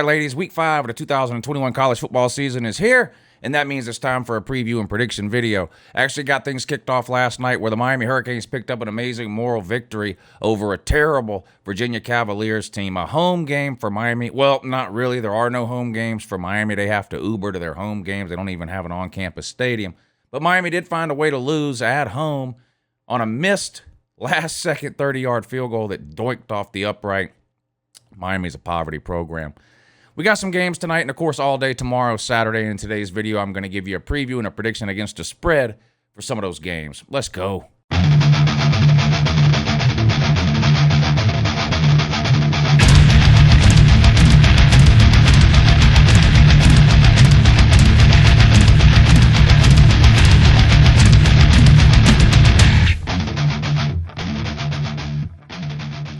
right, ladies, week 5 of the 2021 college football season is here, and that means it's time for a preview and prediction video. I actually got things kicked off last night where the Miami Hurricanes picked up an amazing moral victory over a terrible Virginia Cavaliers team. A home game for Miami. Well, not really. There are no home games for Miami. They have to Uber to their home games. They don't even have an on-campus stadium. But Miami did find a way to lose at home on a missed last-second 30-yard field goal that doinked off the upright. Miami's a poverty program. We got some games tonight and, of course, all day tomorrow, Saturday. In today's video, I'm going to give you a preview and a prediction against the spread for some of those games. Let's go.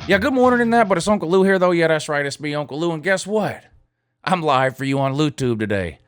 Yeah, good morning in that, but it's UncleLou here, though. Yeah, that's right, it's me, UncleLou, and guess what? I'm live for you on LouTube today.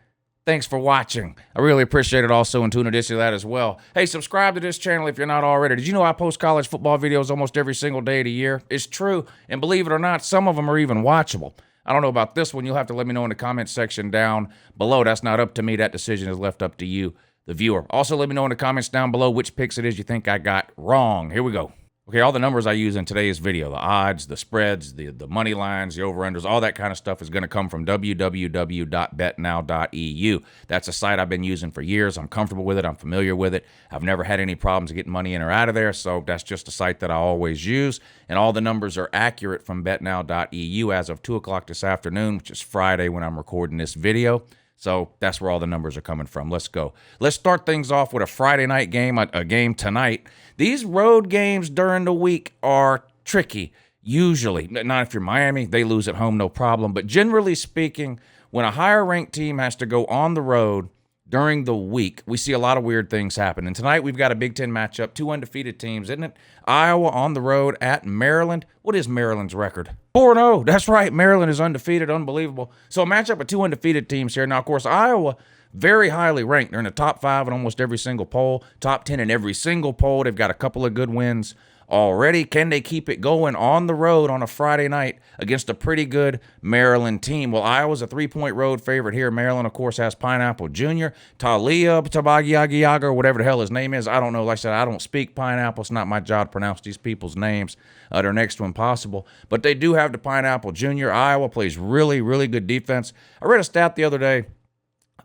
Thanks for watching. I really appreciate it also, and tune in to that as well. Hey, subscribe to this channel if you're not already. Did you know I post college football videos almost every single day of the year? It's true, and believe it or not, some of them are even watchable. I don't know about this one. You'll have to let me know in the comment section down below. That's not up to me. That decision is left up to you, the viewer. Also, let me know in the comments down below which picks it is you think I got wrong. Here we go. Okay, all the numbers I use in today's video, the odds, the spreads, the money lines, the over-unders, all that kind of stuff is going to come from www.betnow.eu. That's a site I've been using for years. I'm comfortable with it. I'm familiar with it. I've never had any problems getting money in or out of there, so that's just a site that I always use. And all the numbers are accurate from betnow.eu as of 2 o'clock this afternoon, which is Friday when I'm recording this video. So that's where all the numbers are coming from. Let's go. Let's start things off with a Friday night game, a game tonight. These road games during the week are tricky, usually. Not if you're Miami. They lose at home, no problem. But generally speaking, when a higher-ranked team has to go on the road during the week, we see a lot of weird things happen. And tonight we've got a Big Ten matchup, 2 undefeated teams, isn't it? Iowa on the road at Maryland. What is Maryland's record? 4-0. That's right. Maryland is undefeated. Unbelievable. So a matchup of 2 undefeated teams here. Now, of course, Iowa, very highly ranked. They're in the top 5 in almost every single poll, top 10 in every single poll. They've got a couple of good wins already. Can they keep it going on the road on a Friday night against a pretty good Maryland team? Well, Iowa's a 3-point road favorite here. Maryland, of course, has Pineapple Jr., Talia Tabagiagiaga, or whatever the hell his name is. I don't know. Like I said, I don't speak Pineapple. It's not my job to pronounce these people's names. They're next to impossible. But they do have the Pineapple Jr. Iowa plays really, really good defense. I read a stat the other day.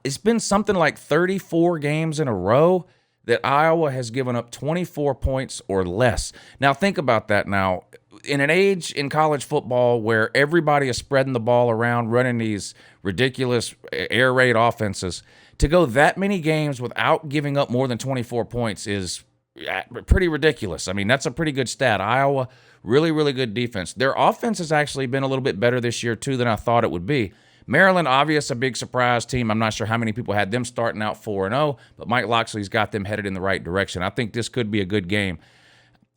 It's been something like 34 games in a row that Iowa has given up 24 points or less. Now, think about that now. In an age in college football where everybody is spreading the ball around, running these ridiculous air raid offenses, to go that many games without giving up more than 24 points is pretty ridiculous. I mean, that's a pretty good stat. Iowa, really, really good defense. Their offense has actually been a little bit better this year, too, than I thought it would be. Maryland, obvious, a big surprise team. I'm not sure how many people had them starting out 4-0, but Mike Loxley's got them headed in the right direction. I think this could be a good game.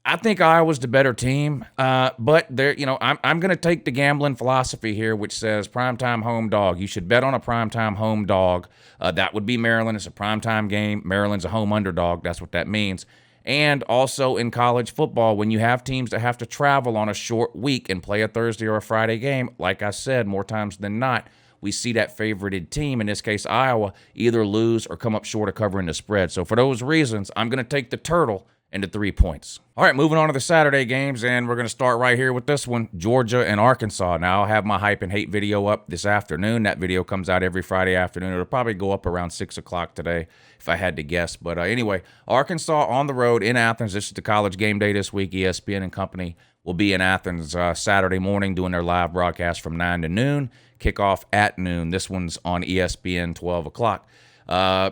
I think Iowa's the better team, but I'm going to take the gambling philosophy here, which says primetime home dog. You should bet on a primetime home dog. That would be Maryland. It's a primetime game. Maryland's a home underdog. That's what that means. And also in college football, when you have teams that have to travel on a short week and play a Thursday or a Friday game, like I said, more times than not, we see that favorited team, in this case Iowa, either lose or come up short of covering the spread. So for those reasons, I'm going to take the Turtle and the 3 points. All right, moving on to the Saturday games, and we're going to start right here with this one, Georgia and Arkansas. Now, I'll have my hype and hate video up this afternoon. That video comes out every Friday afternoon. It'll probably go up around 6 o'clock today, if I had to guess. But anyway, Arkansas on the road in Athens. This is the college game day this week. ESPN and company will be in Athens Saturday morning doing their live broadcast from 9 to noon. Kickoff at noon. This one's on ESPN, 12 o'clock.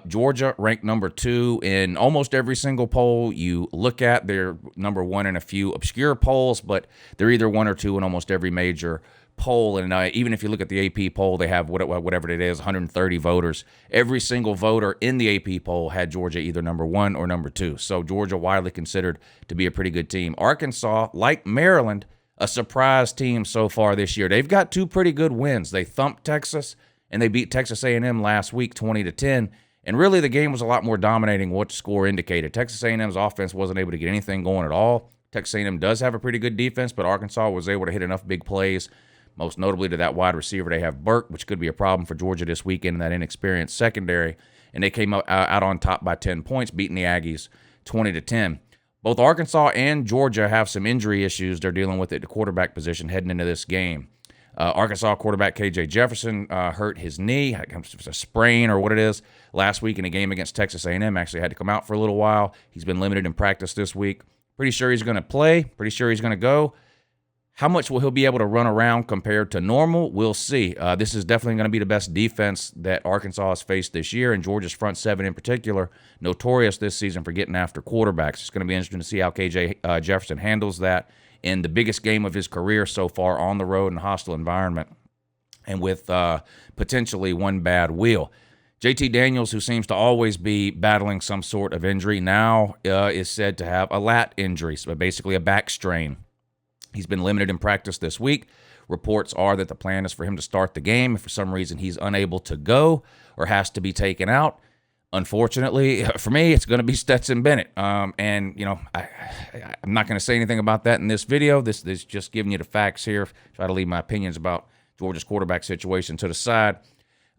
Georgia ranked number 2 in almost every single poll you look at. They're number 1 in a few obscure polls, but they're either 1 or 2 in almost every major poll. And even if you look at the AP poll, they have whatever it is, 130 voters. Every single voter in the AP poll had Georgia either number 1 or number 2. So Georgia widely considered to be a pretty good team. Arkansas, like Maryland, a surprise team so far this year. They've got 2 pretty good wins. They thumped Texas, and they beat Texas A&M last week 20-10. And really, the game was a lot more dominating what the score indicated. Texas A&M's offense wasn't able to get anything going at all. Texas A&M does have a pretty good defense, but Arkansas was able to hit enough big plays. most notably to that wide receiver they have, Burke, which could be a problem for Georgia this weekend in that inexperienced secondary. And they came out on top by 10 points, beating the Aggies 20-10. Both Arkansas and Georgia have some injury issues they're dealing with at the quarterback position heading into this game. Arkansas quarterback KJ Jefferson hurt his knee. It's a sprain or what it is last week in a game against Texas A&M. Actually had to come out for a little while. He's been limited in practice this week. Pretty sure he's going to play. Pretty sure he's going to go. How much will he be able to run around compared to normal? We'll see. This is definitely going to be the best defense that Arkansas has faced this year, and Georgia's front seven in particular, notorious this season for getting after quarterbacks. It's going to be interesting to see how KJ Jefferson handles that in the biggest game of his career so far on the road in a hostile environment and with potentially one bad wheel. JT Daniels, who seems to always be battling some sort of injury, now is said to have a lat injury, so basically a back strain. He's been limited in practice this week. Reports are that the plan is for him to start the game. If for some reason he's unable to go or has to be taken out, unfortunately, for me, it's going to be Stetson Bennett. And, you know, I'm not going to say anything about that in this video. This is just giving you the facts here. Try to leave my opinions about Georgia's quarterback situation to the side.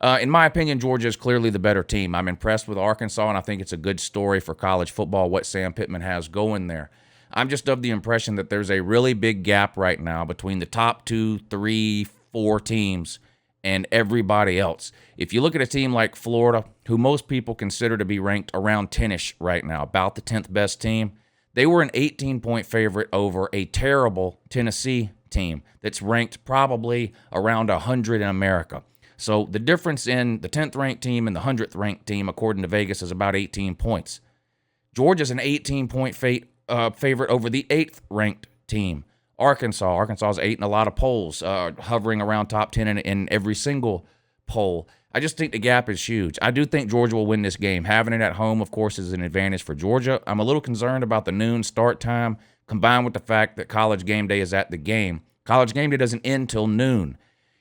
In my opinion, Georgia is clearly the better team. I'm impressed with Arkansas, and I think it's a good story for college football what Sam Pittman has going there. I'm just of the impression that there's a really big gap right now between the top 2, 3, 4 teams and everybody else. If you look at a team like Florida, who most people consider to be ranked around 10-ish right now, about the 10th best team, they were an 18-point favorite over a terrible Tennessee team that's ranked probably around 100 in America. So the difference in the 10th ranked team and the 100th ranked team, according to Vegas, is about 18 points. Georgia's an 18-point favorite over the 8th ranked team, Arkansas. Arkansas is 8 in a lot of polls, hovering around top 10 in every single poll. I just think the gap is huge. I do think Georgia will win this game. Having it at home, of course, is an advantage for Georgia. I'm a little concerned about the noon start time, combined with the fact that College Game Day is at the game. College Game Day doesn't end till noon.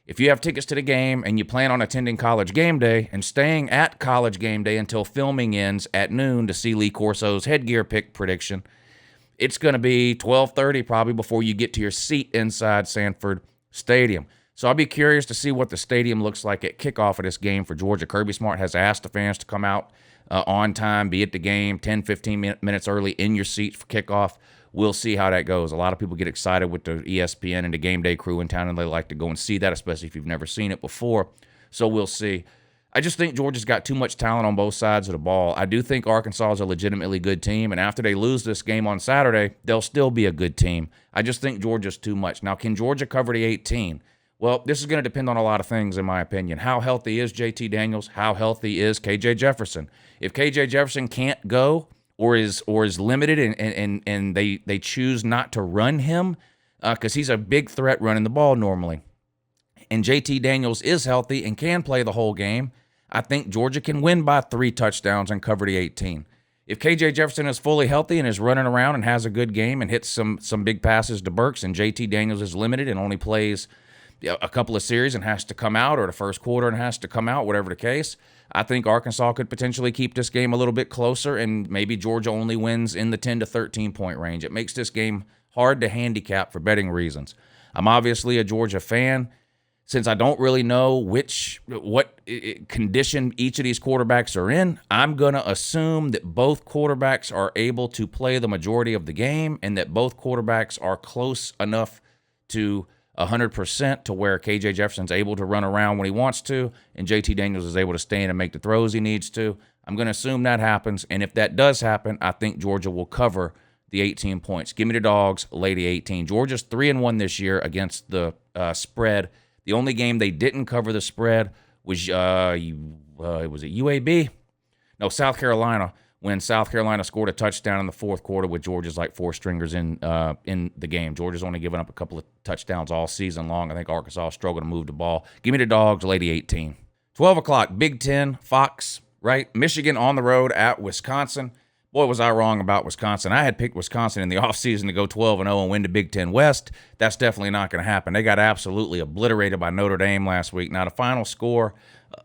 If you have tickets to the game and you plan on attending College Game Day and staying at College Game Day until filming ends at noon to see Lee Corso's headgear pick prediction, it's going to be 12:30 probably before you get to your seat inside Sanford Stadium. So I'll be curious to see what the stadium looks like at kickoff of this game for Georgia. Kirby Smart has asked the fans to come out on time, be at the game 10, 15 minutes early in your seat for kickoff. We'll see how that goes. A lot of people get excited with the ESPN and the game day crew in town, and they like to go and see that, especially if you've never seen it before. So we'll see. I just think Georgia's got too much talent on both sides of the ball. I do think Arkansas is a legitimately good team, and after they lose this game on Saturday, they'll still be a good team. I just think Georgia's too much. Now, can Georgia cover the 18? Well, this is going to depend on a lot of things, in my opinion. How healthy is JT Daniels? How healthy is KJ Jefferson? If KJ Jefferson can't go or is limited and they choose not to run him because he's a big threat running the ball normally, and JT Daniels is healthy and can play the whole game, I think Georgia can win by 3 touchdowns and cover the 18. If KJ Jefferson is fully healthy and is running around and has a good game and hits some big passes to Burks, and JT Daniels is limited and only plays a couple of series and has to come out, or the first quarter and has to come out, whatever the case, I think Arkansas could potentially keep this game a little bit closer, and maybe Georgia only wins in the 10 to 13 point range. It makes this game hard to handicap for betting reasons. I'm obviously a Georgia fan. Since I don't really know what condition each of these quarterbacks are in, I'm going to assume that both quarterbacks are able to play the majority of the game and that both quarterbacks are close enough to 100% to where KJ Jefferson's able to run around when he wants to and JT Daniels is able to stand and make the throws he needs to. I'm going to assume that happens, and if that does happen, I think Georgia will cover the 18 points. Give me the dogs, Lady 18. Georgia's 3-1 this year against the spread. The only game they didn't cover the spread was was it UAB? No, South Carolina, when South Carolina scored a touchdown in the fourth quarter with Georgia's like 4 stringers in the game. Georgia's only given up a couple of touchdowns all season long. I think Arkansas struggled to move the ball. Give me the dogs, Lady 18. 12 o'clock, Big Ten, Fox, right? Michigan on the road at Wisconsin. Boy, was I wrong about Wisconsin. I had picked Wisconsin in the offseason to go 12-0 and win the Big Ten West. That's definitely not going to happen. They got absolutely obliterated by Notre Dame last week. Now, the final score,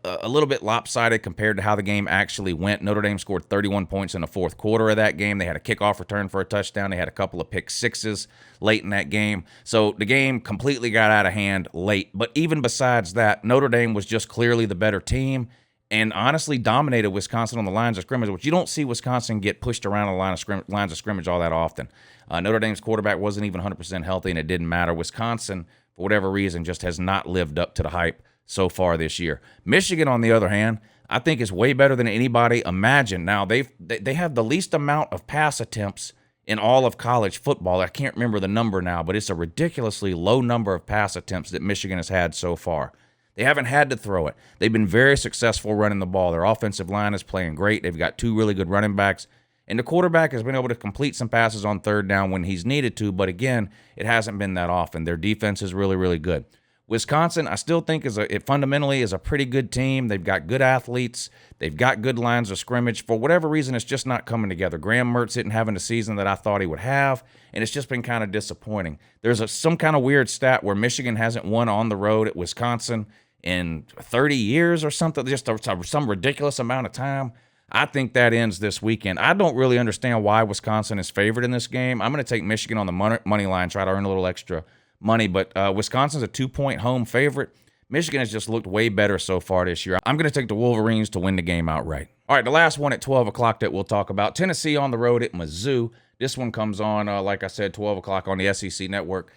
a little bit lopsided compared to how the game actually went. Notre Dame scored 31 points in the fourth quarter of that game. They had a kickoff return for a touchdown. They had a couple of pick sixes late in that game. So the game completely got out of hand late. But even besides that, Notre Dame was just clearly the better team and honestly dominated Wisconsin on the lines of scrimmage, which you don't see Wisconsin get pushed around the lines of scrimmage all that often. Notre Dame's quarterback wasn't even 100% healthy, and it didn't matter. Wisconsin, for whatever reason, just has not lived up to the hype so far this year. Michigan, on the other hand, I think is way better than anybody imagined. Now, they have the least amount of pass attempts in all of college football. I can't remember the number now, but it's a ridiculously low number of pass attempts that Michigan has had so far. They haven't had to throw it. They've been very successful running the ball. Their offensive line is playing great. They've got two really good running backs. And the quarterback has been able to complete some passes on third down when he's needed to. But again, it hasn't been that often. Their defense is really, really good. Wisconsin, I still think it fundamentally is a pretty good team. They've got good athletes. They've got good lines of scrimmage. For whatever reason, it's just not coming together. Graham Mertz isn't having the season that I thought he would have, and it's just been kind of disappointing. There's some kind of weird stat where Michigan hasn't won on the road at Wisconsin in 30 years or something, just some ridiculous amount of time. I think that ends this weekend. I don't really understand why Wisconsin is favored in this game. I'm going to take Michigan on the money line, try to earn a little extra money, but Wisconsin's a 2-point home favorite. Michigan has just looked way better so far this year. I'm going to take the Wolverines to win the game outright. All right, the last one at 12 o'clock that we'll talk about, Tennessee on the road at Mizzou. This one comes on, like I said, 12 o'clock on the SEC Network.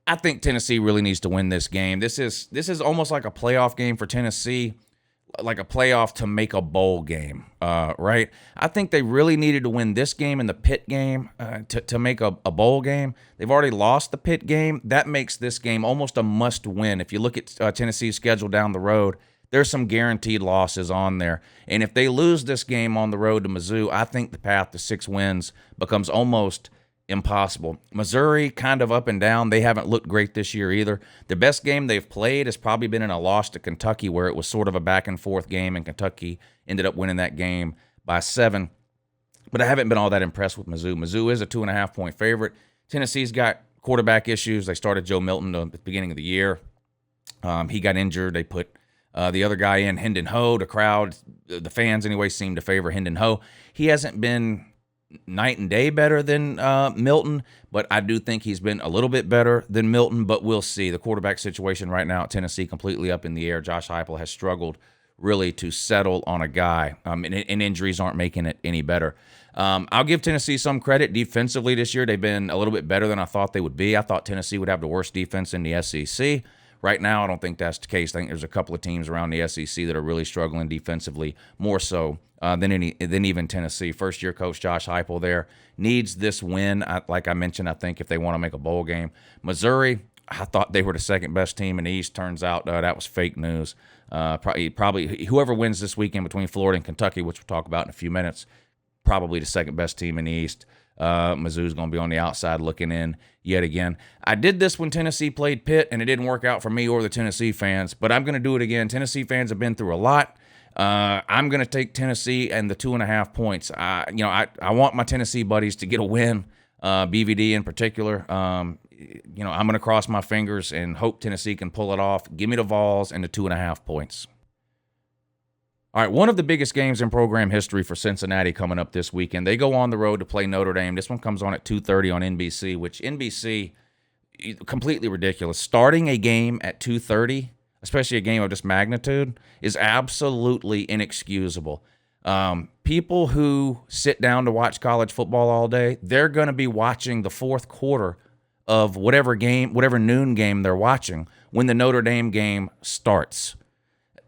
I think Tennessee really needs to win this game. This is almost like a playoff game for Tennessee, like a playoff to make a bowl game, right? I think they really needed to win this game and the Pitt game to make a bowl game. They've already lost the Pitt game. That makes this game almost a must-win. If you look at Tennessee's schedule down the road, there's some guaranteed losses on there. And if they lose this game on the road to Mizzou, I think the path to 6 wins becomes almost impossible. Missouri, kind of up and down. They haven't looked great this year either. The best game they've played has probably been in a loss to Kentucky, where it was sort of a back-and-forth game, and Kentucky ended up winning that game by 7. But I haven't been all that impressed with Mizzou. Mizzou is a 2.5-point favorite. Tennessee's got quarterback issues. They started Joe Milton at the beginning of the year. He got injured. They put the other guy in, Hendon Ho. The crowd, the fans anyway, seem to favor Hendon Ho. He hasn't been night and day better than Milton, but I do think he's been a little bit better than Milton, but we'll see. The quarterback situation right now at Tennessee completely up in the air. Josh Heupel has struggled really to settle on a guy, and injuries aren't making it any better. I'll give Tennessee some credit defensively this year. They've been a little bit better than I thought they would be. I thought Tennessee would have the worst defense in the SEC. Right now, I don't think that's the case. I think there's a couple of teams around the SEC that are really struggling defensively, more so than even Tennessee. First-year coach Josh Heupel there needs this win. Like I mentioned, I think if they want to make a bowl game. Missouri, I thought they were the second-best team in the East. Turns out that was fake news. Probably whoever wins this weekend between Florida and Kentucky, which we'll talk about in a few minutes, probably the second-best team in the East. Mizzou's going to be on the outside looking in yet again. I did this when Tennessee played Pitt, and it didn't work out for me or the Tennessee fans, but I'm going to do it again. Tennessee fans have been through a lot. I'm going to take Tennessee and the 2.5 points. I want my Tennessee buddies to get a win, BVD in particular. I'm going to cross my fingers and hope Tennessee can pull it off. Give me the Vols and the 2.5 points. All right, one of the biggest games in program history for Cincinnati coming up this weekend. They go on the road to play Notre Dame. This one comes on at 2:30 on NBC, which NBC, completely ridiculous. Starting a game at 2:30, especially a game of this magnitude, is absolutely inexcusable. People who sit down to watch college football all day, they're going to be watching the fourth quarter of whatever noon game they're watching when the Notre Dame game starts.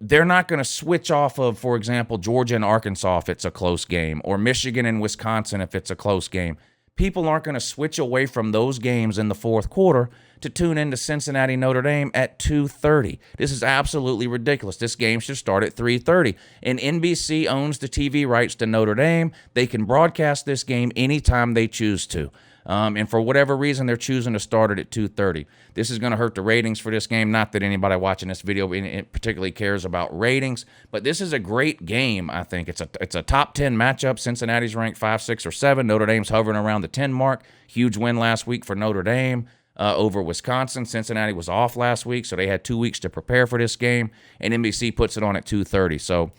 They're not going to switch off of, for example, Georgia and Arkansas if it's a close game, or Michigan and Wisconsin if it's a close game. People aren't going to switch away from those games in the fourth quarter to tune into Cincinnati Notre Dame at 2:30. This is absolutely ridiculous. This game should start at 3:30. And NBC owns the TV rights to Notre Dame. They can broadcast this game anytime they choose to. And for whatever reason, they're choosing to start it at 2:30. This is going to hurt the ratings for this game. Not that anybody watching this video particularly cares about ratings, but this is a great game, I think. It's a top 10 matchup. Cincinnati's ranked 5, 6, or 7. Notre Dame's hovering around the 10 mark. Huge win last week for Notre Dame over Wisconsin. Cincinnati was off last week, so they had 2 weeks to prepare for this game, and NBC puts it on at 2:30. So,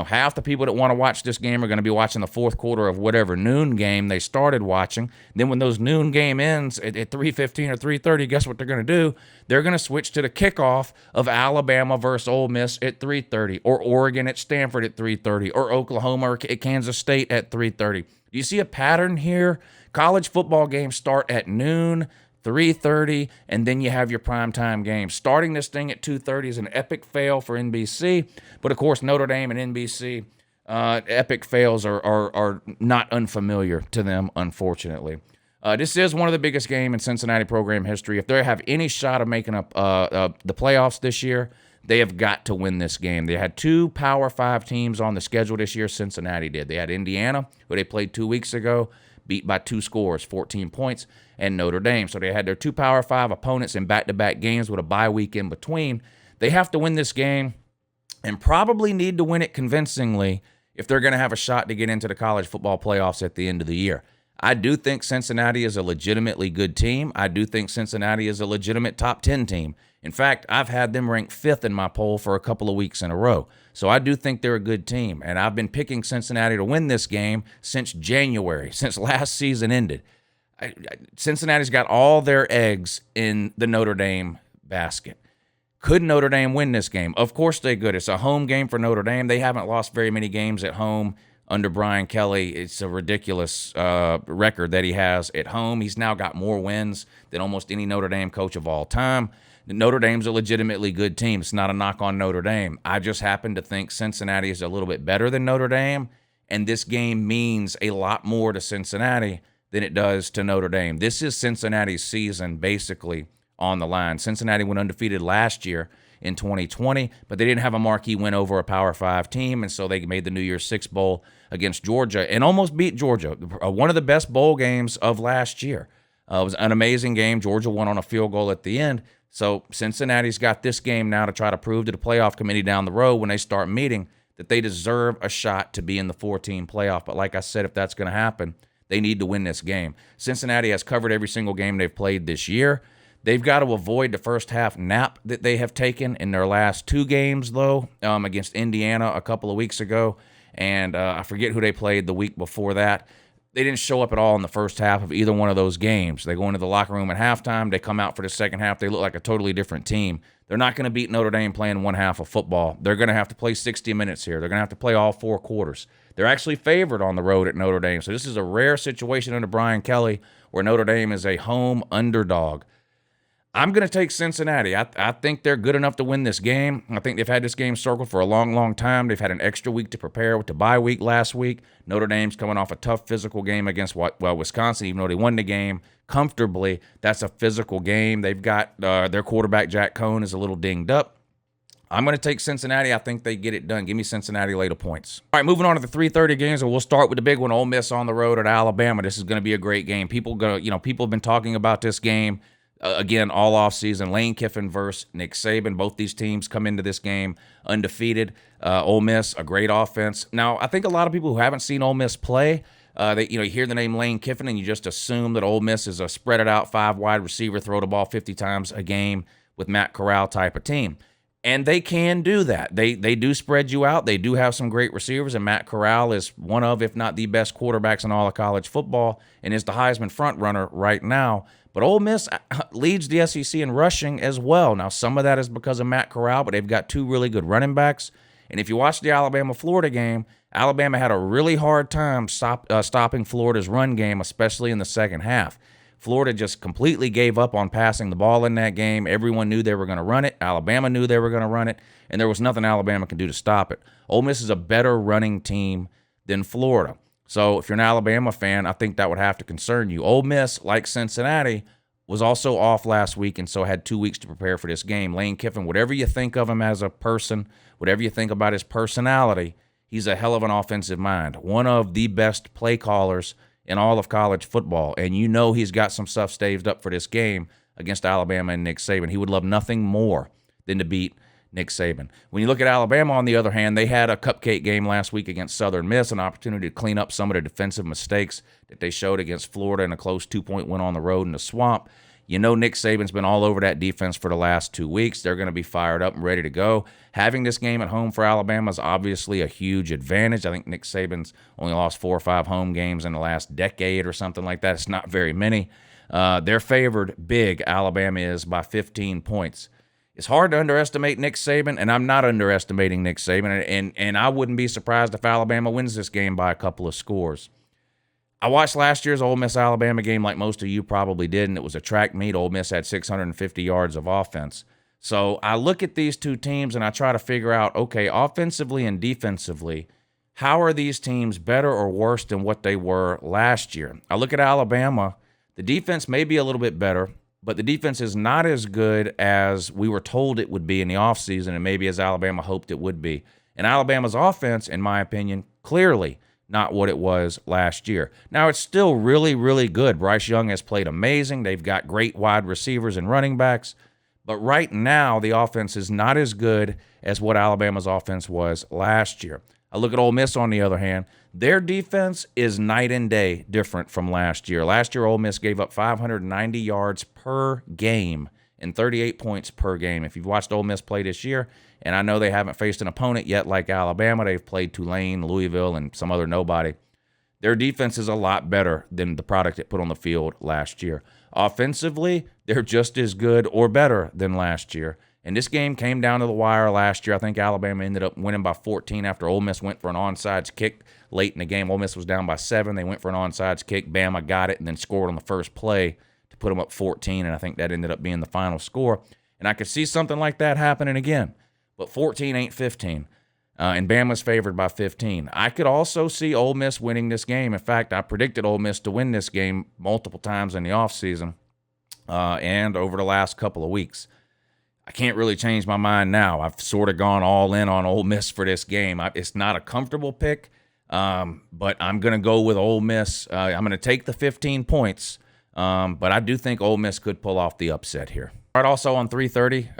half the people that want to watch this game are going to be watching the fourth quarter of whatever noon game they started watching. Then when those noon game ends at 3:15 or 3:30, guess what they're going to do? They're going to switch to the kickoff of Alabama versus Ole Miss at 3:30, or Oregon at Stanford at 3:30, or Oklahoma or at Kansas State at 3:30. Do you see a pattern here? College football games start at noon, 3:30, and then you have your primetime game. Starting this thing at 2:30 is an epic fail for NBC, but of course Notre Dame and NBC, epic fails are not unfamiliar to them, unfortunately. This is one of the biggest games in Cincinnati program history. If they have any shot of making up the playoffs this year, they have got to win this game. They had 2 Power 5 teams on the schedule this year. Cincinnati did. They had Indiana, who they played 2 weeks ago, beat by 2 scores, 14 points, and Notre Dame. So they had their 2 Power 5 opponents in back-to-back games with a bye week in between. They have to win this game and probably need to win it convincingly if they're going to have a shot to get into the college football playoffs at the end of the year. I do think Cincinnati is a legitimately good team. I do think Cincinnati is a legitimate top 10 team. In fact, I've had them ranked 5th in my poll for a couple of weeks in a row. So I do think they're a good team. And I've been picking Cincinnati to win this game since January, since last season ended. Cincinnati's got all their eggs in the Notre Dame basket. Could Notre Dame win this game? Of course they could. It's a home game for Notre Dame. They haven't lost very many games at home under Brian Kelly. It's a ridiculous record that he has at home. He's now got more wins than almost any Notre Dame coach of all time. Notre Dame's a legitimately good team. It's not a knock on Notre Dame. I just happen to think Cincinnati is a little bit better than Notre Dame, and this game means a lot more to Cincinnati than it does to Notre Dame. This is Cincinnati's season basically on the line. Cincinnati went undefeated last year in 2020, but they didn't have a marquee win over a Power 5 team, and so they made the New Year's Six Bowl against Georgia and almost beat Georgia. One of the best bowl games of last year. It was an amazing game. Georgia won on a field goal at the end. So Cincinnati's got this game now to try to prove to the playoff committee down the road when they start meeting that they deserve a shot to be in the 4-team playoff. But like I said, if that's going to happen, they need to win this game. Cincinnati has covered every single game they've played this year. They've got to avoid the first half nap that they have taken in their last 2 games, though, against Indiana a couple of weeks ago. And I forget who they played the week before that. They didn't show up at all in the first half of either one of those games. They go into the locker room at halftime. They come out for the second half. They look like a totally different team. They're not going to beat Notre Dame playing one half of football. They're going to have to play 60 minutes here. They're going to have to play all 4 quarters. They're actually favored on the road at Notre Dame. So this is a rare situation under Brian Kelly where Notre Dame is a home underdog. I'm going to take Cincinnati. I think they're good enough to win this game. I think they've had this game circled for a long, long time. They've had an extra week to prepare with the bye week last week. Notre Dame's coming off a tough physical game against, Wisconsin, even though they won the game comfortably. That's a physical game. They've got their quarterback, Jack Cohn, is a little dinged up. I'm going to take Cincinnati. I think they get it done. Give me Cincinnati lay the points. All right, moving on to the 3:30 games, and we'll start with the big one, Ole Miss on the road at Alabama. This is going to be a great game. People have been talking about this game. Again, all offseason, Lane Kiffin versus Nick Saban. Both these teams come into this game undefeated. Ole Miss, a great offense. Now, I think a lot of people who haven't seen Ole Miss play, you hear the name Lane Kiffin and you just assume that Ole Miss is a spread-it-out 5-wide receiver, throw the ball 50 times a game with Matt Corral type of team. And they can do that. They do spread you out. They do have some great receivers, and Matt Corral is one of, if not the best quarterbacks in all of college football and is the Heisman front runner right now. But Ole Miss leads the SEC in rushing as well. Now, some of that is because of Matt Corral, but they've got 2 really good running backs. And if you watch the Alabama-Florida game, Alabama had a really hard time stopping Florida's run game, especially in the second half. Florida just completely gave up on passing the ball in that game. Everyone knew they were going to run it. Alabama knew they were going to run it, and there was nothing Alabama could do to stop it. Ole Miss is a better running team than Florida. So if you're an Alabama fan, I think that would have to concern you. Ole Miss, like Cincinnati, was also off last week and so had 2 weeks to prepare for this game. Lane Kiffin, whatever you think of him as a person, whatever you think about his personality, he's a hell of an offensive mind. One of the best play callers in all of college football. And you know he's got some stuff staved up for this game against Alabama and Nick Saban. He would love nothing more than to beat Nick Saban. When you look at Alabama, on the other hand, they had a cupcake game last week against Southern Miss, an opportunity to clean up some of the defensive mistakes that they showed against Florida in a close 2-point win on the road in the Swamp. You know Nick Saban's been all over that defense for the last 2 weeks. They're going to be fired up and ready to go. Having this game at home for Alabama is obviously a huge advantage. I think Nick Saban's only lost 4 or 5 home games in the last decade or something like that. It's not very many. They're favored big, Alabama is, by 15 points. It's hard to underestimate Nick Saban, and I'm not underestimating Nick Saban, and I wouldn't be surprised if Alabama wins this game by a couple of scores. I watched last year's Ole Miss-Alabama game like most of you probably did, and it was a track meet. Ole Miss had 650 yards of offense. So I look at these two teams, and I try to figure out, okay, offensively and defensively, how are these teams better or worse than what they were last year? I look at Alabama. The defense may be a little bit better, but the defense is not as good as we were told it would be in the offseason and maybe as Alabama hoped it would be. And Alabama's offense, in my opinion, clearly not what it was last year. Now, it's still really, really good. Bryce Young has played amazing. They've got great wide receivers and running backs. But right now, the offense is not as good as what Alabama's offense was last year. I look at Ole Miss, on the other hand. Their defense is night and day different from last year. Last year, Ole Miss gave up 590 yards per game and 38 points per game. If you've watched Ole Miss play this year, and I know they haven't faced an opponent yet like Alabama. They've played Tulane, Louisville, and some other nobody. Their defense is a lot better than the product it put on the field last year. Offensively, they're just as good or better than last year. And this game came down to the wire last year. I think Alabama ended up winning by 14 after Ole Miss went for an onside kick late in the game. Ole Miss was down by 7. They went for an onside kick. Bama got it and then scored on the first play to put them up 14, and I think that ended up being the final score. And I could see something like that happening again. But 14 ain't 15, and Bama's favored by 15. I could also see Ole Miss winning this game. In fact, I predicted Ole Miss to win this game multiple times in the offseason and over the last couple of weeks. I can't really change my mind now. I've sort of gone all in on Ole Miss for this game. It's not a comfortable pick, but I'm going to go with Ole Miss. I'm going to take the 15 points, but I do think Ole Miss could pull off the upset here. All right, also on 3:30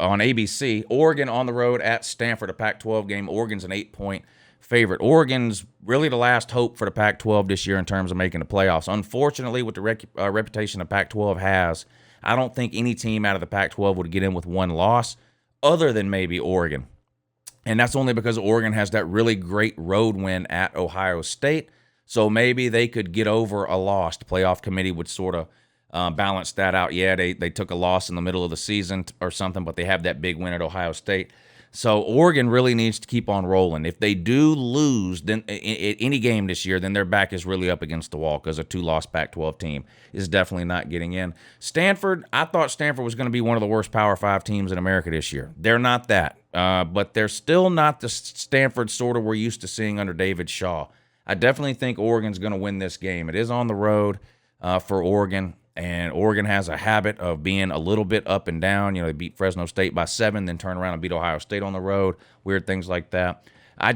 on ABC, Oregon on the road at Stanford, a Pac-12 game. Oregon's an 8-point favorite. Oregon's really the last hope for the Pac-12 this year in terms of making the playoffs. Unfortunately, with the reputation the Pac-12 has, I don't think any team out of the Pac-12 would get in with one loss other than maybe Oregon. And that's only because Oregon has that really great road win at Ohio State. So maybe they could get over a loss. The playoff committee would sort of balance that out. Yeah, they took a loss in the middle of the season or something, but they have that big win at Ohio State. So Oregon really needs to keep on rolling. If they do lose then any game this year, then their back is really up against the wall because a 2-loss Pac-12 team is definitely not getting in. Stanford, I thought Stanford was going to be one of the worst Power 5 teams in America this year. They're not that, but they're still not the Stanford sort of we're used to seeing under David Shaw. I definitely think Oregon's going to win this game. It is on the road for Oregon. And Oregon has a habit of being a little bit up and down. You know, they beat Fresno State by 7, then turn around and beat Ohio State on the road. Weird things like that. I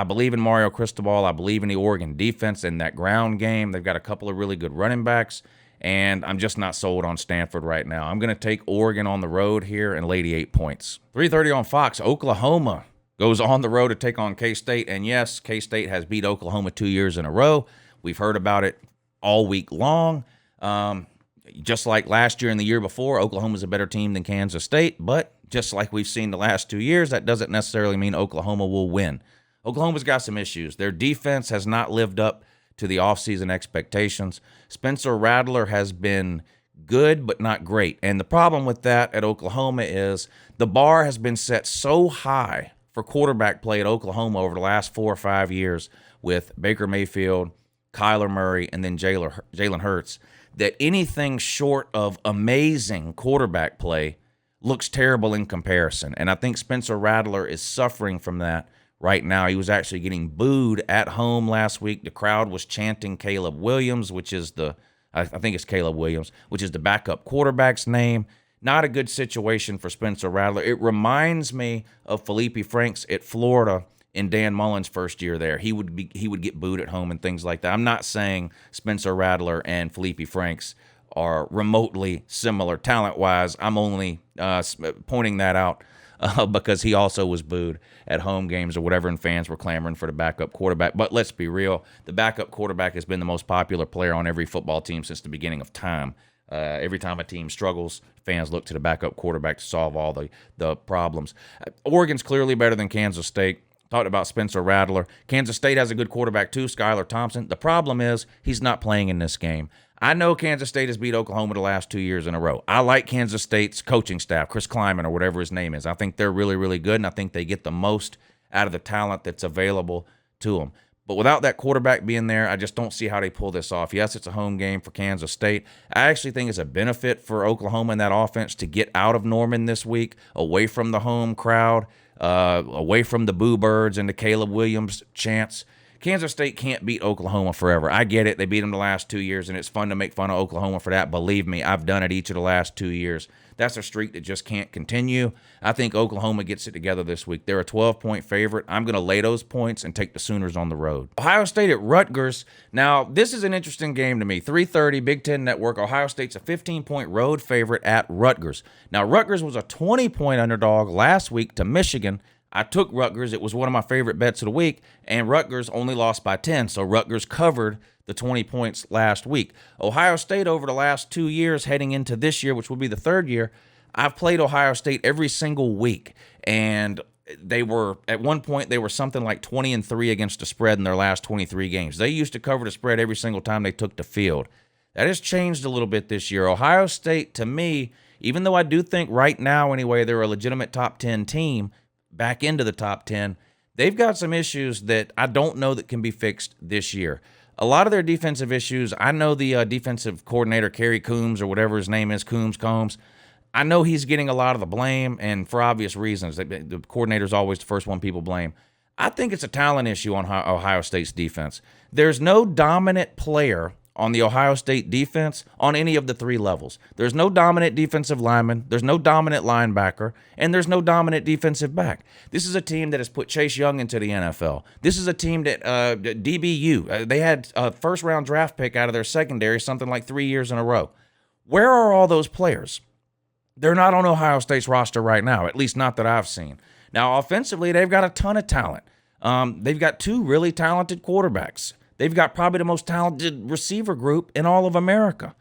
believe in Mario Cristobal. I believe in the Oregon defense and that ground game. They've got a couple of really good running backs, and I'm just not sold on Stanford right now. I'm going to take Oregon on the road here and lay the 8 points. 3:30 on Fox, Oklahoma goes on the road to take on Kstate. And yes, Kstate has beat Oklahoma 2 years in a row. We've heard about it all week long. Just like last year and the year before, Oklahoma's a better team than Kansas State, but just like we've seen the last 2 years, that doesn't necessarily mean Oklahoma will win. Oklahoma's got some issues. Their defense has not lived up to the offseason expectations. Spencer Rattler has been good, but not great. And the problem with that at Oklahoma is the bar has been set so high for quarterback play at Oklahoma over the last 4 or 5 years with Baker Mayfield, Kyler Murray, and then Jalen Hurts, that anything short of amazing quarterback play looks terrible in comparison. And I think Spencer Rattler is suffering from that right now. He was actually getting booed at home last week. The crowd was chanting Caleb Williams, which is I think it's Caleb Williams, which is the backup quarterback's name. Not a good situation for Spencer Rattler. It reminds me of Felipe Franks at Florida in Dan Mullen's first year there. He would get booed at home and things like that. I'm not saying Spencer Rattler and Felipe Franks are remotely similar talent-wise. I'm only pointing that out because he also was booed at home games or whatever, and fans were clamoring for the backup quarterback. But let's be real, the backup quarterback has been the most popular player on every football team since the beginning of time. Every time a team struggles, fans look to the backup quarterback to solve all the problems. Oregon's clearly better than Kansas State. Talked about Spencer Rattler. Kansas State has a good quarterback too, Skylar Thompson. The problem is he's not playing in this game. I know Kansas State has beat Oklahoma the last 2 years in a row. I like Kansas State's coaching staff, Chris Kleiman or whatever his name is. I think they're really, really good, and I think they get the most out of the talent that's available to them. But without that quarterback being there, I just don't see how they pull this off. Yes, it's a home game for Kansas State. I actually think it's a benefit for Oklahoma and that offense to get out of Norman this week, away from the home crowd, away from the Boo Birds and the Caleb Williams chants. Kansas State can't beat Oklahoma forever. I get it. They beat them the last 2 years, and it's fun to make fun of Oklahoma for that. Believe me, I've done it each of the last 2 years. That's a streak that just can't continue. I think Oklahoma gets it together this week. They're a 12-point favorite. I'm going to lay those points and take the Sooners on the road. Ohio State at Rutgers. Now, this is an interesting game to me. 3:30, Big Ten Network. Ohio State's a 15-point road favorite at Rutgers. Now, Rutgers was a 20-point underdog last week to Michigan. I took Rutgers. It was one of my favorite bets of the week, and Rutgers only lost by 10, so Rutgers covered the 20 points last week. Ohio State over the last 2 years heading into this year, which will be the third year, I've played Ohio State every single week, and they were, at one point, they were something like 20-3 against the spread in their last 23 games. They used to cover the spread every single time they took the field. That has changed a little bit this year. Ohio State, to me, even though I do think right now anyway they're a legitimate top 10 team, back into the top 10, they've got some issues that I don't know that can be fixed this year. A lot of their defensive issues, I know the defensive coordinator, Kerry Coombs, or whatever his name is, Combs, I know he's getting a lot of the blame, and for obvious reasons. The coordinator's always the first one people blame. I think it's a talent issue on Ohio State's defense. There's no dominant player on the Ohio State defense on any of the three levels. There's no dominant defensive lineman, there's no dominant linebacker, and there's no dominant defensive back. This is a team that has put Chase Young into the NFL. This is a team that, DBU, they had a first-round draft pick out of their secondary something like 3 years in a row. Where are all those players? They're not on Ohio State's roster right now, at least not that I've seen. Now, offensively, they've got a ton of talent. They've got two really talented quarterbacks. They've got probably the most talented receiver group in all of America.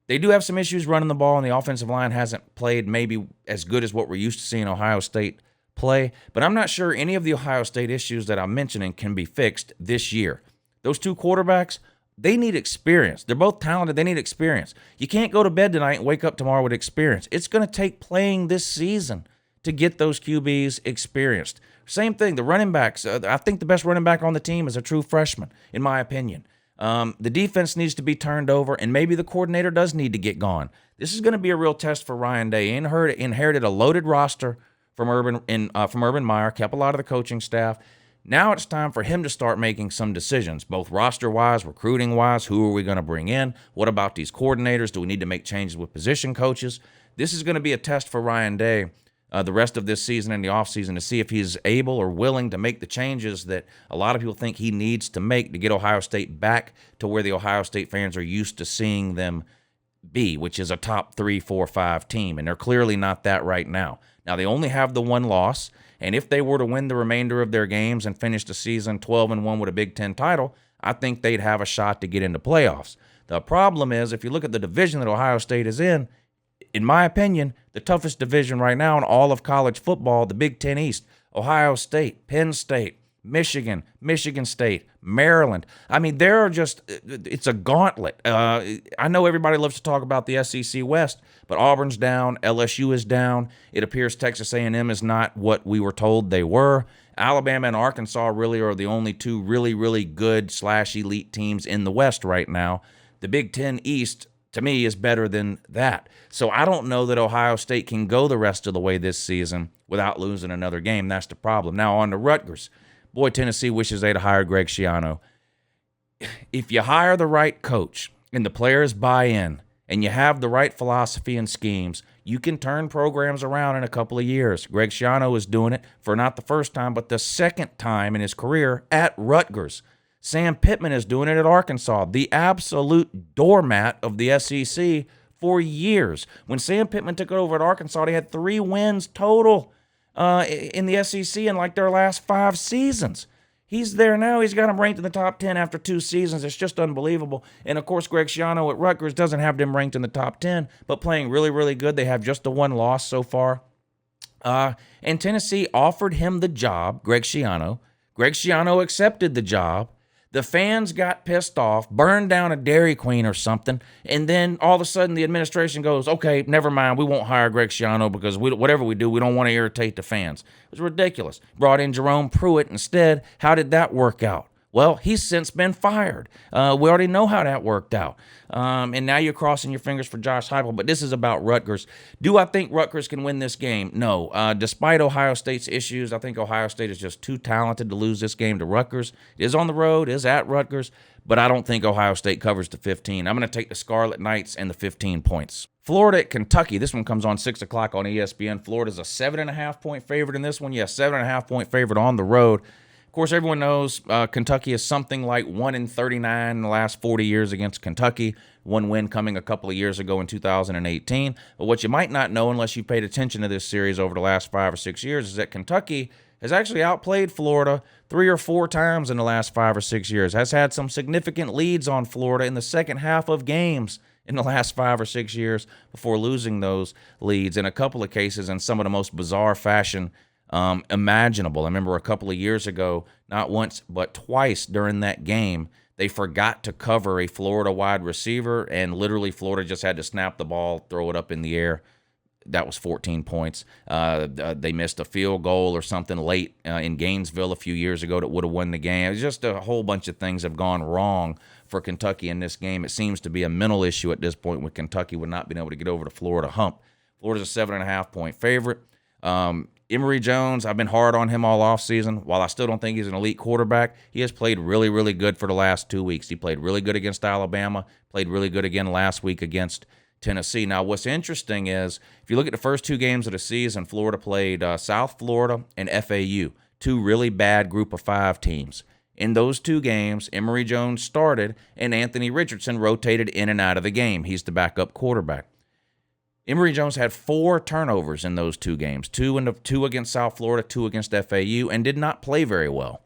They do have some issues running the ball, and the offensive line hasn't played maybe as good as what we're used to seeing Ohio State play. But I'm not sure any of the Ohio State issues that I'm mentioning can be fixed this year. Those two quarterbacks, they need experience. They're both talented. They need experience. You can't go to bed tonight and wake up tomorrow with experience. It's going to take playing this season to get those QBs experienced. Same thing, the running backs. I think the best running back on the team is a true freshman, in my opinion. The defense needs to be turned over, and maybe the coordinator does need to get gone. This is going to be a real test for Ryan Day. He inherited a loaded roster from Urban Meyer, kept a lot of the coaching staff. Now it's time for him to start making some decisions, both roster-wise, recruiting-wise. Who are we going to bring in? What about these coordinators? Do we need to make changes with position coaches? This is going to be a test for Ryan Day the rest of this season and the offseason to see if he's able or willing to make the changes that a lot of people think he needs to make to get Ohio State back to where the Ohio State fans are used to seeing them be, which is a top 3, 4, 5 team, and they're clearly not that right now. Now, they only have the one loss, and if they were to win the remainder of their games and finish the season 12-1 with a Big Ten title, I think they'd have a shot to get into playoffs. The problem is, if you look at the division that Ohio State is in my opinion, the toughest division right now in all of college football, the Big Ten East, Ohio State, Penn State, Michigan, Michigan State, Maryland. I mean, it's a gauntlet. I know everybody loves to talk about the SEC West, but Auburn's down, LSU is down. It appears Texas A&M is not what we were told they were. Alabama and Arkansas really are the only two really, really good / elite teams in the West right now. The Big Ten East, to me, is better than that. So I don't know that Ohio State can go the rest of the way this season without losing another game. That's the problem. Now, on to Rutgers. Boy, Tennessee wishes they'd hired Greg Schiano. If you hire the right coach and the players buy in and you have the right philosophy and schemes, You can turn programs around in a couple of years. Greg Schiano is doing it for not the first time, but the second time in his career at Rutgers. Sam Pittman is doing it at Arkansas, the absolute doormat of the SEC for years. When Sam Pittman took it over at Arkansas, they had 3 wins total in the SEC in like their last 5 seasons. He's there now. He's got them ranked in the top 10 after 2 seasons. It's just unbelievable. And, of course, Greg Schiano at Rutgers doesn't have them ranked in the top 10, but playing really, really good. They have just the 1 loss so far. And Tennessee offered him the job, Greg Schiano. Greg Schiano accepted the job. The fans got pissed off, burned down a Dairy Queen or something, and then all of a sudden the administration goes, okay, never mind, we won't hire Greg Schiano because whatever we do, we don't want to irritate the fans. It was ridiculous. Brought in Jerome Pruitt instead. How did that work out? Well, he's since been fired. We already know how that worked out. And now you're crossing your fingers for Josh Heupel, but this is about Rutgers. Do I think Rutgers can win this game? No. Despite Ohio State's issues, I think Ohio State is just too talented to lose this game to Rutgers. It is on the road, it is at Rutgers, but I don't think Ohio State covers the 15. I'm going to take the Scarlet Knights and the 15 points. Florida at Kentucky. This one comes on 6 o'clock on ESPN. Florida's a 7.5-point favorite in this one. Yes, 7.5-point favorite on the road. Of course, everyone knows Kentucky is something like 1-39 in the last 40 years against Kentucky. 1 win coming a couple of years ago in 2018. But what you might not know unless you paid attention to this series over the last 5 or 6 years is that Kentucky has actually outplayed Florida 3 or 4 times in the last 5 or 6 years. Has had some significant leads on Florida in the second half of games in the last 5 or 6 years before losing those leads in a couple of cases in some of the most bizarre fashion imaginable. I remember a couple of years ago, not once but twice during that game, they forgot to cover a Florida wide receiver, and literally Florida just had to snap the ball, throw it up in the air. That was 14 points. They missed a field goal or something late in Gainesville a few years ago that would have won the game. It's just a whole bunch of things have gone wrong for Kentucky in this game. It seems to be a mental issue at this point with Kentucky with not being able to get over the Florida hump. Florida's a 7.5-point favorite. Emory Jones, I've been hard on him all offseason. While I still don't think he's an elite quarterback, he has played really, really good for the last 2 weeks. He played really good against Alabama, played really good again last week against Tennessee. Now, what's interesting is if you look at the first 2 games of the season, Florida played South Florida and FAU, 2 really bad group of 5 teams. In those 2 games, Emory Jones started, and Anthony Richardson rotated in and out of the game. He's the backup quarterback. Emory Jones had 4 turnovers in those 2 games, 2 against South Florida, 2 against FAU, and did not play very well.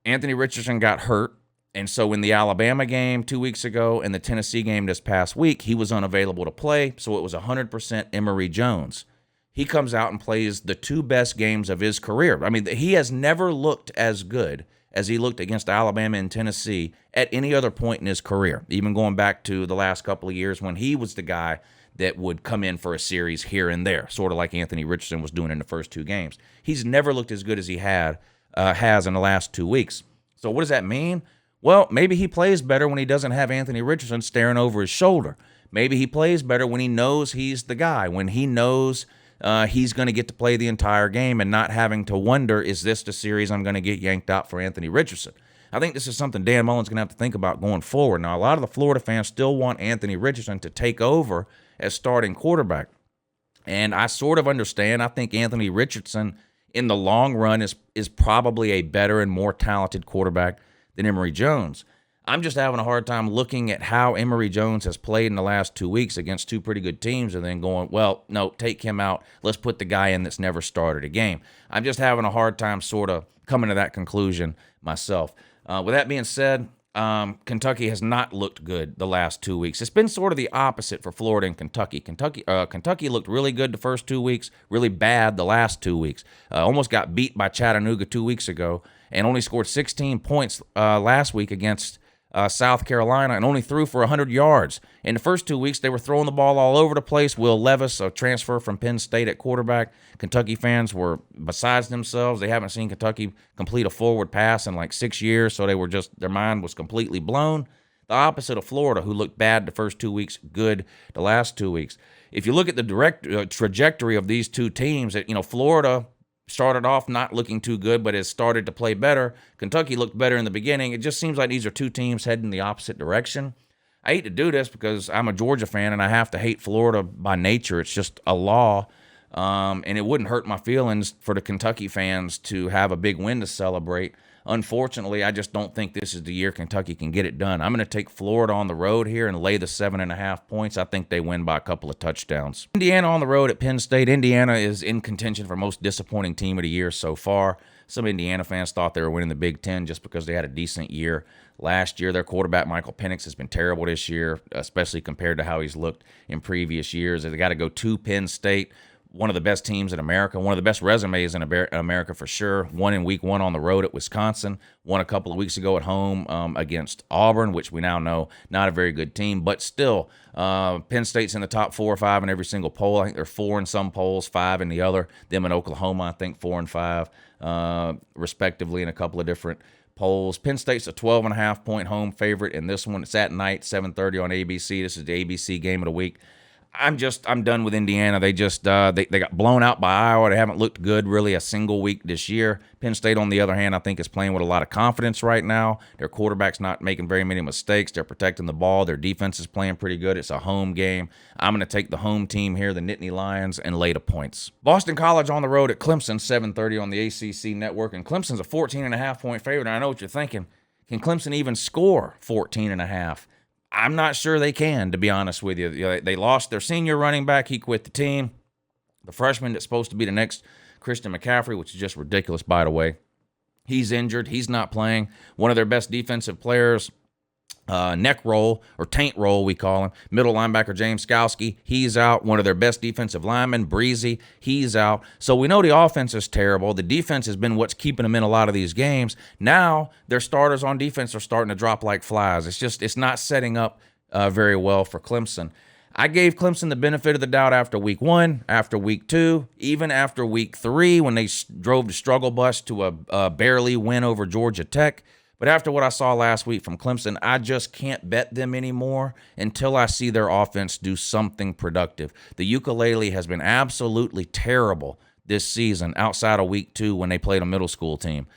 Anthony Richardson got hurt, and so in the Alabama game 2 weeks ago and the Tennessee game this past week, he was unavailable to play, so it was 100% Emory Jones. He comes out and plays the 2 best games of his career. I mean, he has never looked as good as he looked against Alabama and Tennessee at any other point in his career, even going back to the last couple of years when he was the guy that would come in for a series here and there, sort of like Anthony Richardson was doing in the first 2 games. He's never looked as good as he has in the last 2 weeks. So what does that mean? Well, maybe he plays better when he doesn't have Anthony Richardson staring over his shoulder. Maybe he plays better when he knows he's the guy, when he knows he's going to get to play the entire game and not having to wonder, is this the series I'm going to get yanked out for Anthony Richardson? I think this is something Dan Mullen's going to have to think about going forward. Now, a lot of the Florida fans still want Anthony Richardson to take over as starting quarterback. And I sort of understand. I think Anthony Richardson, in the long run, is probably a better and more talented quarterback than Emory Jones. I'm just having a hard time looking at how Emory Jones has played in the last 2 weeks against 2 pretty good teams and then going, well, no, take him out. Let's put the guy in that's never started a game. I'm just having a hard time sort of coming to that conclusion myself. With that being said, Kentucky has not looked good the last 2 weeks. It's been sort of the opposite for Florida and Kentucky. Kentucky looked really good the first 2 weeks, really bad the last 2 weeks. Almost got beat by Chattanooga 2 weeks ago and only scored 16 points last week against South Carolina and only threw for 100 yards. In the first 2 weeks, they were throwing the ball all over the place. Will Levis, a transfer from Penn State at quarterback. Kentucky fans were besides themselves. They haven't seen Kentucky complete a forward pass in like 6 years, so their mind was completely blown. The opposite of Florida, who looked bad the first 2 weeks, good the last 2 weeks. If you look at the direct trajectory of these 2 teams, Florida started off not looking too good, but has started to play better. Kentucky looked better in the beginning. It just seems like these are 2 teams heading the opposite direction. I hate to do this because I'm a Georgia fan and I have to hate Florida by nature. It's just a law. And it wouldn't hurt my feelings for the Kentucky fans to have a big win to celebrate. Unfortunately, I just don't think this is the year Kentucky can get it done. I'm going to take Florida on the road here and lay the 7.5 points. I think they win by a couple of touchdowns. Indiana on the road at Penn State. Indiana is in contention for most disappointing team of the year so far. Some Indiana fans thought they were winning the Big Ten just because they had a decent year last year. Their quarterback, Michael Penix, has been terrible this year, especially compared to how he's looked in previous years. They got to go to Penn State, one of the best teams in America, one of the best resumes in America for sure. Won in week 1 on the road at Wisconsin, won a couple of weeks ago at home against Auburn, which we now know not a very good team, but still, Penn State's in the top 4 or 5 in every single poll. I think they're 4 in some polls, 5 in the other. Them and Oklahoma, I think 4 and 5, respectively, in a couple of different polls. Penn State's a 12.5 point home favorite in this one. It's at night, 7:30 on ABC. This is the ABC game of the week. I'm done with Indiana. They just they got blown out by Iowa. They haven't looked good really a single week this year. Penn State, on the other hand, I think is playing with a lot of confidence right now. Their quarterback's not making very many mistakes. They're protecting the ball. Their defense is playing pretty good. It's a home game. I'm going to take the home team here, the Nittany Lions, and lay the points. Boston College on the road at Clemson, 7:30 on the ACC network, and Clemson's a 14.5 point favorite. And I know what you're thinking. Can Clemson even score 14.5? I'm not sure they can, to be honest with you. They lost their senior running back. He quit the team. The freshman that's supposed to be the next Christian McCaffrey, which is just ridiculous, by the way, he's injured. He's not playing. One of their best defensive players, neck roll, or taint roll, we call him, middle linebacker James Skalski, he's out. One of their best defensive linemen, Breezy, he's out. So we know the offense is terrible. The defense has been what's keeping them in a lot of these games. Now their starters on defense are starting to drop like flies. It's not setting up very well for Clemson. I gave Clemson the benefit of the doubt after week 1, after week 2, even after week 3 when they drove the struggle bus to a barely win over Georgia Tech. But after what I saw last week from Clemson, I just can't bet them anymore until I see their offense do something productive. The ukulele has been absolutely terrible this season outside of week 2 when they played a middle school team.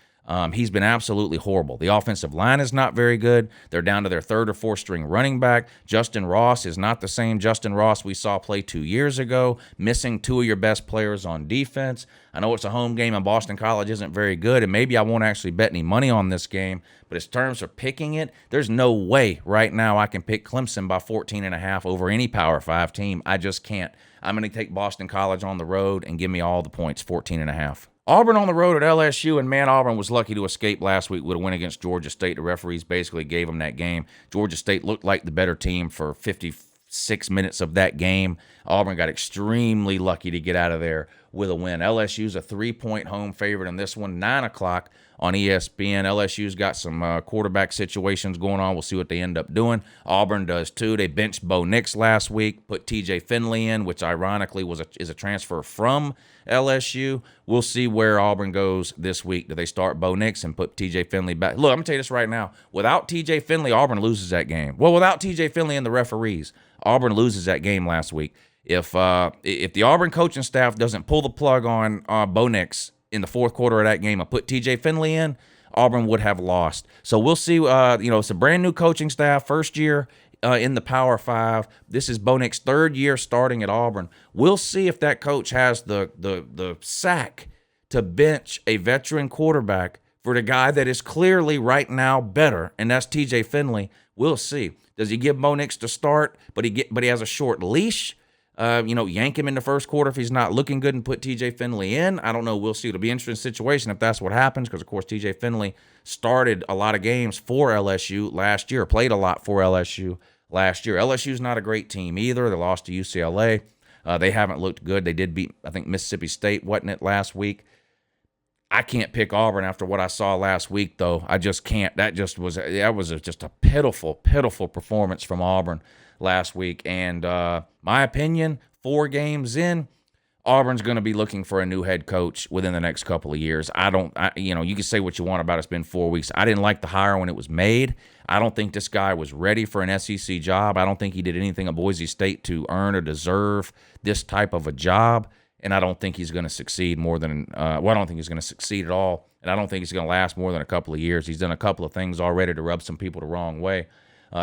He's been absolutely horrible. The offensive line is not very good. They're down to their 3rd or 4th string running back. Justin Ross is not the same Justin Ross we saw play 2 years ago, missing 2 of your best players on defense. I know it's a home game and Boston College isn't very good, and maybe I won't actually bet any money on this game, but in terms of picking it, there's no way right now I can pick Clemson by 14.5 over any Power 5 team. I just can't. I'm going to take Boston College on the road and give me all the points, 14.5. Auburn on the road at LSU, and man, Auburn was lucky to escape last week with a win against Georgia State. The referees basically gave them that game. Georgia State looked like the better team for 56 minutes of that game. Auburn got extremely lucky to get out of there with a win. LSU's a 3-point home favorite in this one, 9 o'clock on ESPN. LSU's got some quarterback situations going on. We'll see what they end up doing. Auburn does too. They benched Bo Nix last week, put TJ Finley in, which ironically is a transfer from LSU. We'll see where Auburn goes this week. Do they start Bo Nix and put TJ Finley back? Look, I'm going to tell you this right now. Without TJ Finley, Auburn loses that game. Well, without TJ Finley and the referees, Auburn loses that game last week. If the Auburn coaching staff doesn't pull the plug on Bo Nix in the 4th quarter of that game and put TJ Finley in, Auburn would have lost. So we'll see. It's a brand new coaching staff, first year in the Power 5. This is Bo Nix's 3rd year starting at Auburn. We'll see if that coach has the sack to bench a veteran quarterback for the guy that is clearly right now better, and that's TJ Finley. We'll see. Does he give Bo Nix to start, but he has a short leash? Yank him in the 1st quarter if he's not looking good and put TJ Finley in. I don't know. We'll see. It'll be an interesting situation if that's what happens because, of course, TJ Finley started a lot of games for LSU last year, played a lot for LSU last year. LSU's not a great team either. They lost to UCLA. They haven't looked good. They did beat, I think, Mississippi State, wasn't it, last week? I can't pick Auburn after what I saw last week, though. I just can't. That was just a pitiful, pitiful performance from Auburn last week. And my opinion, 4 games in, Auburn's going to be looking for a new head coach within the next couple of years. You can say what you want about it. It's been 4 weeks. I didn't like the hire when it was made. I don't think this guy was ready for an SEC job. I don't think he did anything at Boise State to earn or deserve this type of a job. And I don't think he's going to succeed more than I don't think he's going to succeed at all. And I don't think he's going to last more than a couple of years. He's done a couple of things already to rub some people the wrong way.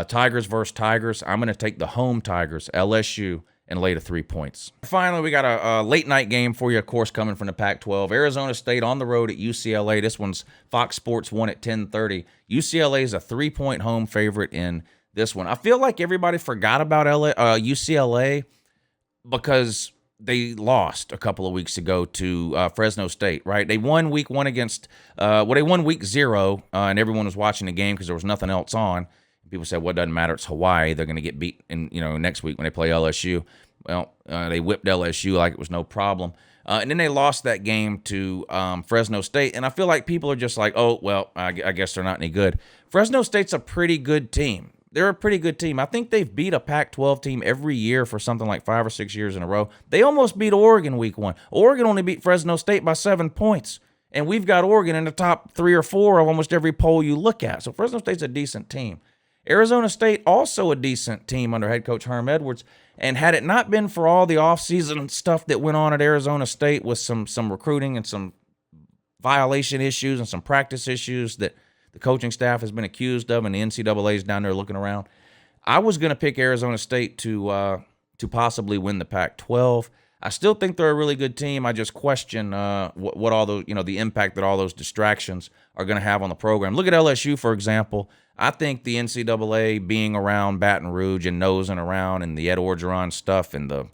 Tigers versus Tigers. I'm going to take the home Tigers, LSU, and lay to 3 points. Finally, we got a late night game for you, of course, coming from the Pac-12. Arizona State on the road at UCLA. This one's Fox Sports 1 at 10:30. UCLA is a 3-point home favorite in this one. I feel like everybody forgot about UCLA because they lost a couple of weeks ago to Fresno State, right? They won week 1 against, they won week 0, and everyone was watching the game because there was nothing else on. People said, well, it doesn't matter. It's Hawaii. They're going to get beat next week when they play LSU. Well, they whipped LSU like it was no problem. And then they lost that game to Fresno State. And I feel like people are just like, oh, well, I guess they're not any good. Fresno State's a pretty good team. They're a pretty good team. I think they've beat a Pac-12 team every year for something like 5 or 6 years in a row. They almost beat Oregon week 1. Oregon only beat Fresno State by 7 points. And we've got Oregon in the top 3 or 4 of almost every poll you look at. So Fresno State's a decent team. Arizona State, also a decent team under head coach Herm Edwards. And had it not been for all the offseason stuff that went on at Arizona State with some recruiting and some violation issues and some practice issues that the coaching staff has been accused of, and the NCAA is down there looking around, I was going to pick Arizona State to possibly win the Pac-12. I still think they're a really good team. I just question what all those, the impact that all those distractions are going to have on the program. Look at LSU, for example. I think the NCAA being around Baton Rouge and nosing around and the Ed Orgeron stuff and the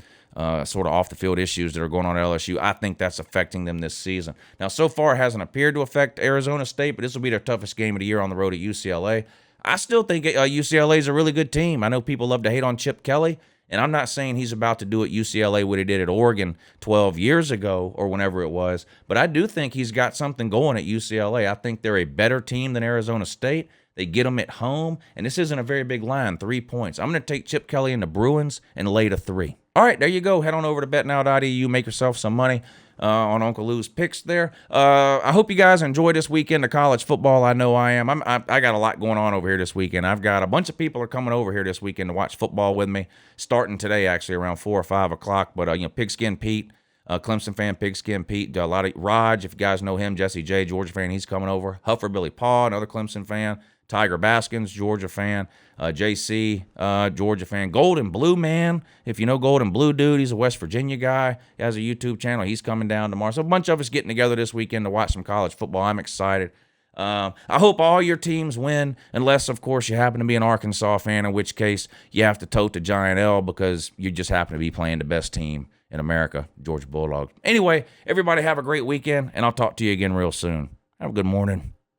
sort of off-the-field issues that are going on at LSU, I think that's affecting them this season. Now, so far, it hasn't appeared to affect Arizona State, but this will be their toughest game of the year on the road at UCLA. I still think UCLA is a really good team. I know people love to hate on Chip Kelly, and I'm not saying he's about to do at UCLA what he did at Oregon 12 years ago or whenever it was, but I do think he's got something going at UCLA. I think they're a better team than Arizona State. They get them at home, and this isn't a very big line, 3 points. I'm going to take Chip Kelly and the Bruins and lay to 3. All right, there you go. Head on over to betnow.eu. Make yourself some money on Uncle Lou's picks there. I hope you guys enjoy this weekend of college football. I know I am. I got a lot going on over here this weekend. I've got a bunch of people are coming over here this weekend to watch football with me, starting today actually around 4 or 5 o'clock. But, Pigskin Pete, Clemson fan, Pigskin Pete, a lot of Raj, if you guys know him, Jesse J, Georgia fan, he's coming over. Huffer Billy Paw, another Clemson fan. Tiger Baskins, Georgia fan. JC, Georgia fan. Golden Blue Man, if you know Golden Blue Dude, he's a West Virginia guy. He has a YouTube channel. He's coming down tomorrow. So a bunch of us getting together this weekend to watch some college football. I'm excited. I hope all your teams win, unless, of course, you happen to be an Arkansas fan, in which case you have to tote the giant L because you just happen to be playing the best team in America, Georgia Bulldogs. Anyway, everybody have a great weekend, and I'll talk to you again real soon. Have a good morning.